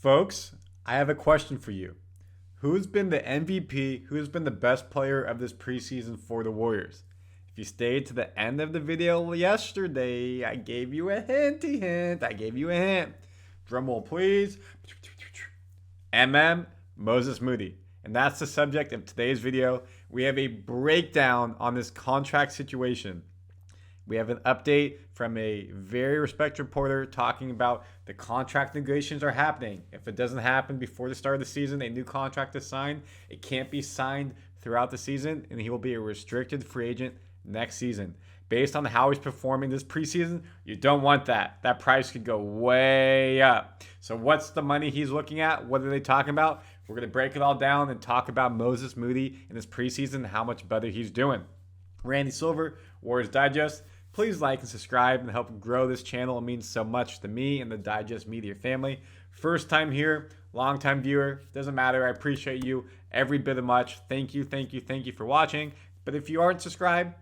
Folks, I have a question for you. Who's been the MVP? Who's been the best player of this preseason for the Warriors? If you stayed to the end of the video yesterday, I gave you a hint. I gave you a hint. Drum roll, please. Moses Moody. And that's the subject of today's video. We have a breakdown on this contract situation. We have an update from a very respected reporter talking about the contract negotiations are happening. If it doesn't happen before the start of the season, a new contract is signed. It can't be signed throughout the season, and he will be a restricted free agent next season. Based on how he's performing this preseason, you don't want that. That price could go way up. So what's the money he's looking at? What are they talking about? We're going to break it all down and talk about Moses Moody in this preseason and how much better he's doing. Randy Silver, Warriors Digest. Please like and subscribe and help grow this channel. It means so much to me and the Digest Media family. First time here, long time viewer. Doesn't matter. I appreciate you every bit of much. Thank you for watching. But if you aren't subscribed,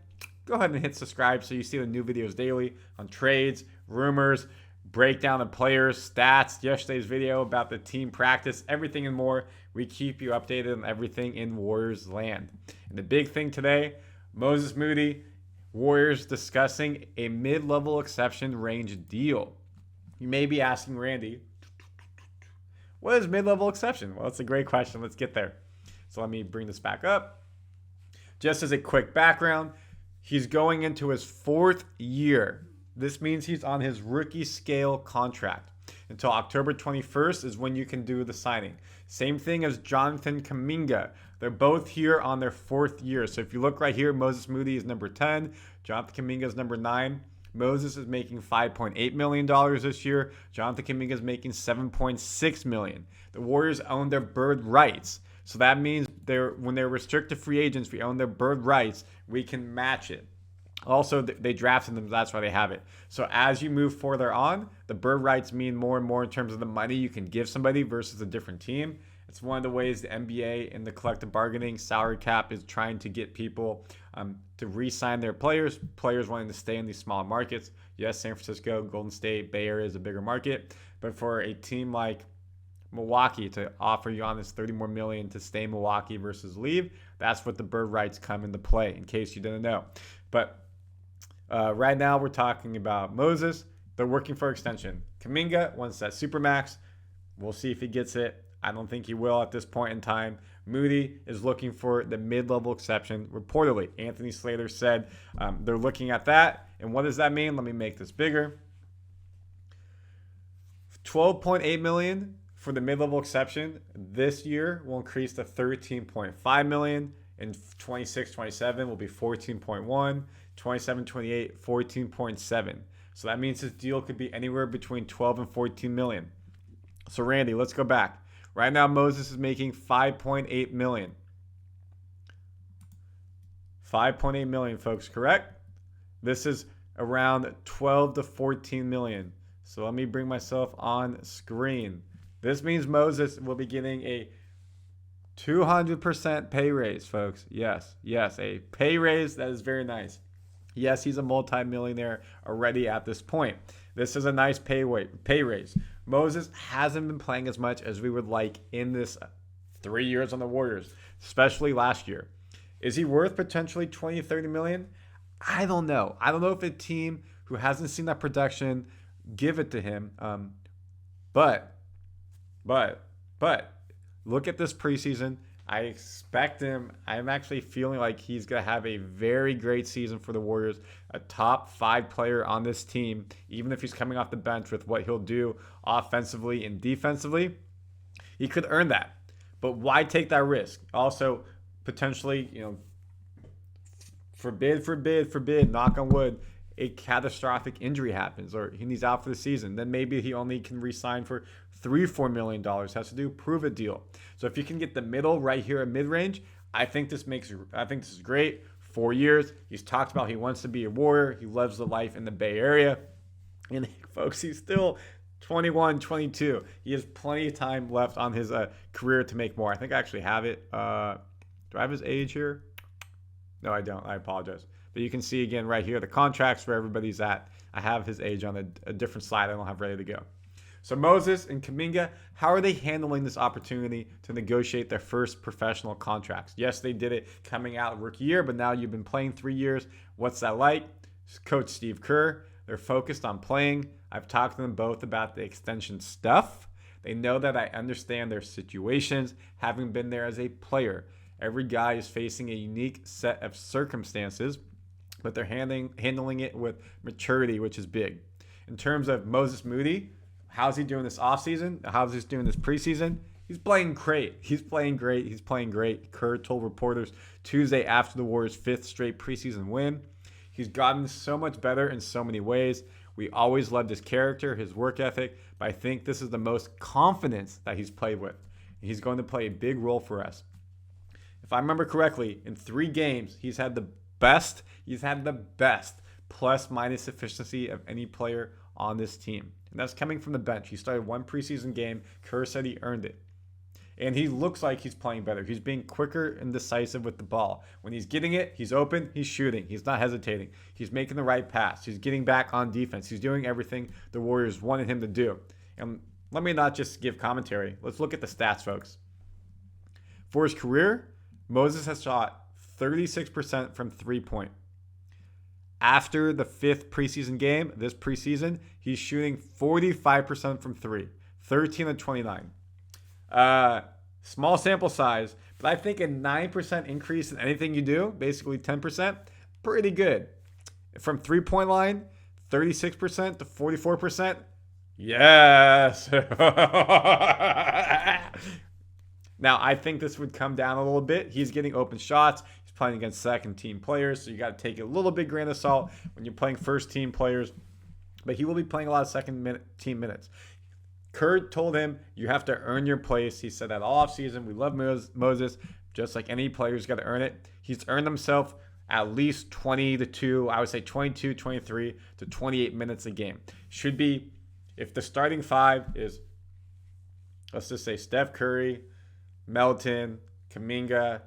go ahead and hit subscribe so you see the new videos daily on trades, rumors, breakdown of players, stats, yesterday's video about the team practice, everything and more. We keep you updated on everything in Warriors land. And the big thing today, Moses Moody, Warriors discussing a mid-level exception range deal. You may be asking Randy, what is mid-level exception? Well, that's a great question. Let's get there. So let me bring this back up. Just as a quick background, he's going into his 4th year. This means he's on his rookie scale contract. Until October 21st is when you can do the signing. Same thing as Jonathan Kuminga. They're both here on their 4th year. So if you look right here, Moses Moody is number 10. Jonathan Kuminga is number 9. Moses is making $5.8 million this year. Jonathan Kuminga is making $7.6 million. The Warriors own their bird rights. So that means when they're restricted free agents, we own their bird rights. We can match it. Also, they drafted them. That's why they have it. So as you move further on, the bird rights mean more and more in terms of the money you can give somebody versus a different team. It's one of the ways the NBA and the collective bargaining salary cap is trying to get people to re-sign their players wanting to stay in these smaller markets. Yes, San Francisco, Golden State, Bay Area is a bigger market. But for a team like Milwaukee to offer Giannis $30 more million to stay in Milwaukee versus leave, that's what the bird rights come into play, in case you didn't know. But right now we're talking about Moses. They're working for extension. Kuminga wants that Supermax. We'll see if he gets it. I don't think he will at this point in time. Moody is looking for the mid-level exception. Reportedly, Anthony Slater said they're looking at that. And what does that mean? Let me make this bigger. $12.8 million for the mid-level exception this year will increase to $13.5 million. In 26-27 will be 14.1. 27-28, 14.7. So that means his deal could be anywhere between 12 and 14 million. So Randy, let's go back. Right now, Moses is making $5.8 million. 5.8 million, folks, correct? This is around 12 to 14 million. So let me bring myself on screen. This means Moses will be getting a 200% pay raise, folks. Yes, a pay raise that is very nice. Yes, he's a multi-millionaire already at this point. This is a nice pay raise. Moses hasn't been playing as much as we would like in this 3 years on the Warriors, especially last year. Is he worth potentially 20, 30 million? I don't know. I don't know if a team who hasn't seen that production give it to him. But look at this preseason. I expect him. I'm actually feeling like he's going to have a very great season for the Warriors. A top 5 player on this team, even if he's coming off the bench with what he'll do offensively and defensively. He could earn that. But why take that risk? Also, potentially, forbid, knock on wood, a catastrophic injury happens or he's out for the season. Then maybe he only can re-sign for $3-4 million. Has to do prove a deal. So if you can get the middle right here at mid-range, I think this is great. 4 years. He's talked about he wants to be a Warrior. He loves the life in the Bay Area. And folks, he's still 21, 22. He has plenty of time left on his career to make more. I think I actually have it. Do I have his age here? No, I don't. I apologize. But you can see again right here the contracts where everybody's at. I have his age on a different slide I don't have ready to go. So Moses and Kuminga, how are they handling this opportunity to negotiate their first professional contracts? Yes, they did it coming out rookie year, but now you've been playing 3 years. What's that like? Coach Steve Kerr, they're focused on playing. I've talked to them both about the extension stuff. They know that I understand their situations, having been there as a player. Every guy is facing a unique set of circumstances, but they're handling it with maturity, which is big. In terms of Moses Moody, how's he doing this offseason? How's he doing this preseason? He's playing great. He's playing great. Kerr told reporters Tuesday after the Warriors' 5th straight preseason win. He's gotten so much better in so many ways. We always loved his character, his work ethic, but I think this is the most confidence that he's played with. He's going to play a big role for us. If I remember correctly, in 3 games, he's had the best plus-minus efficiency of any player on this team. And that's coming from the bench. He started 1 preseason game. Kerr said he earned it. And he looks like he's playing better. He's being quicker and decisive with the ball. When he's getting it, he's open, he's shooting. He's not hesitating. He's making the right pass. He's getting back on defense. He's doing everything the Warriors wanted him to do. And let me not just give commentary. Let's look at the stats, folks. For his career, Moses has shot 36% from three-point. After the 5th preseason game, this preseason, he's shooting 45% from 3, 13 of 29. Small sample size, but I think a 9% increase in anything you do, basically 10%, pretty good. From three-point line, 36% to 44%, yes. Now, I think this would come down a little bit. He's getting open shots. He's playing against second-team players, so you got to take it a little bit grain of salt when you're playing first-team players. But he will be playing a lot of second-team minutes. Kerr told him, you have to earn your place. He said that all offseason. We love Moses. Just like any player, he's got to earn it. He's earned himself at least 20 I would say 22, 23 to 28 minutes a game. Should be, if the starting 5 is, let's just say Steph Curry, Melton, Kuminga,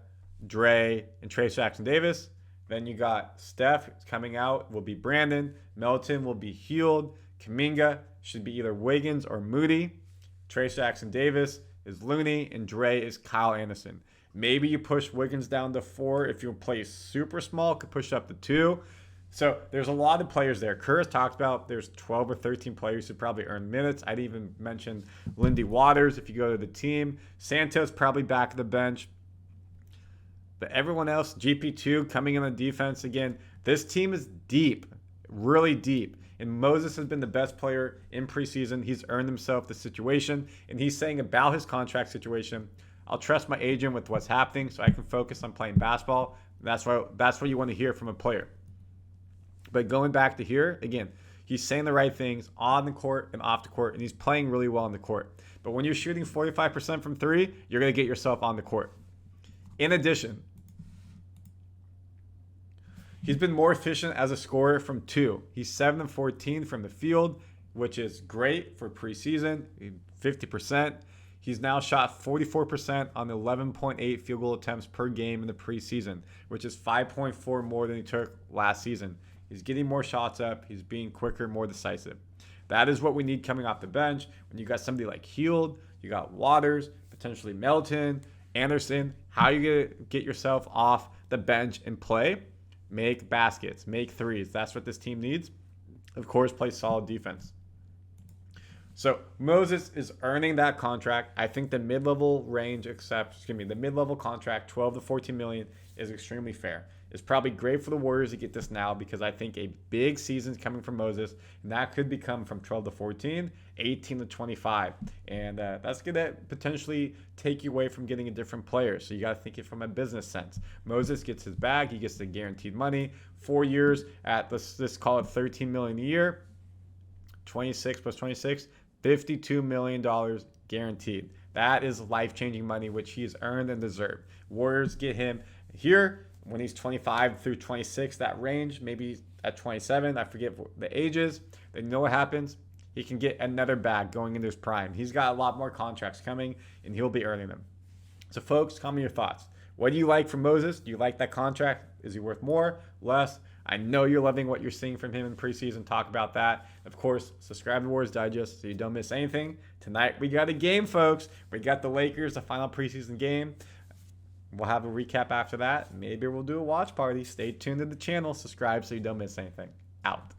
Dre, and Trayce Jackson-Davis. Then you got Steph coming out, will be Brandin. Melton will be Hield. Kuminga should be either Wiggins or Moody. Trayce Jackson-Davis is Looney, and Dre is Kyle Anderson. Maybe you push Wiggins down to 4. If you play super small, could push up to 2. So there's a lot of players there. Kerr has talked about there's 12 or 13 players who probably earn minutes. I'd even mention Lindy Waters if you go to the team. Santos probably back at the bench. But everyone else, GP2 coming in on defense. Again, this team is deep, really deep. And Moses has been the best player in preseason. He's earned himself the situation. And he's saying about his contract situation, I'll trust my agent with what's happening so I can focus on playing basketball. That's what you want to hear from a player. But going back to here, again, he's saying the right things on the court and off the court, and he's playing really well on the court. But when you're shooting 45% from 3, you're going to get yourself on the court. In addition, he's been more efficient as a scorer from 2. He's 7 of 14 from the field, which is great for preseason, 50%. He's now shot 44% on 11.8 field goal attempts per game in the preseason, which is 5.4 more than he took last season. He's getting more shots up. He's being quicker, more decisive. That is what we need coming off the bench. When you got somebody like Hield, you got Waters, potentially Melton, Anderson, how are you going to get yourself off the bench and play? Make baskets, make threes. That's what this team needs. Of course, play solid defense. So Moses is earning that contract. I think the mid-level range, the mid-level contract, 12 to 14 million, is extremely fair. It's probably great for the Warriors to get this now because I think a big season's coming from Moses, and that could become from 12 to 14, 18 to 25. And that's going to potentially take you away from getting a different player. So you got to think it from a business sense. Moses gets his bag. He gets the guaranteed money. 4 years at, let's call it $13 million a year. 26 plus 26, $52 million guaranteed. That is life-changing money, which he's earned and deserved. Warriors get him here when he's 25 through 26, that range, maybe at 27, I forget the ages. Then you know what happens? He can get another bag going into his prime. He's got a lot more contracts coming, and he'll be earning them. So, folks, tell me your thoughts. What do you like from Moses? Do you like that contract? Is he worth more, less? I know you're loving what you're seeing from him in preseason. Talk about that. Of course, subscribe to Warriors Digest so you don't miss anything. Tonight, we got a game, folks. We got the Lakers, the final preseason game. We'll have a recap after that. Maybe we'll do a watch party. Stay tuned to the channel. Subscribe so you don't miss anything. Out.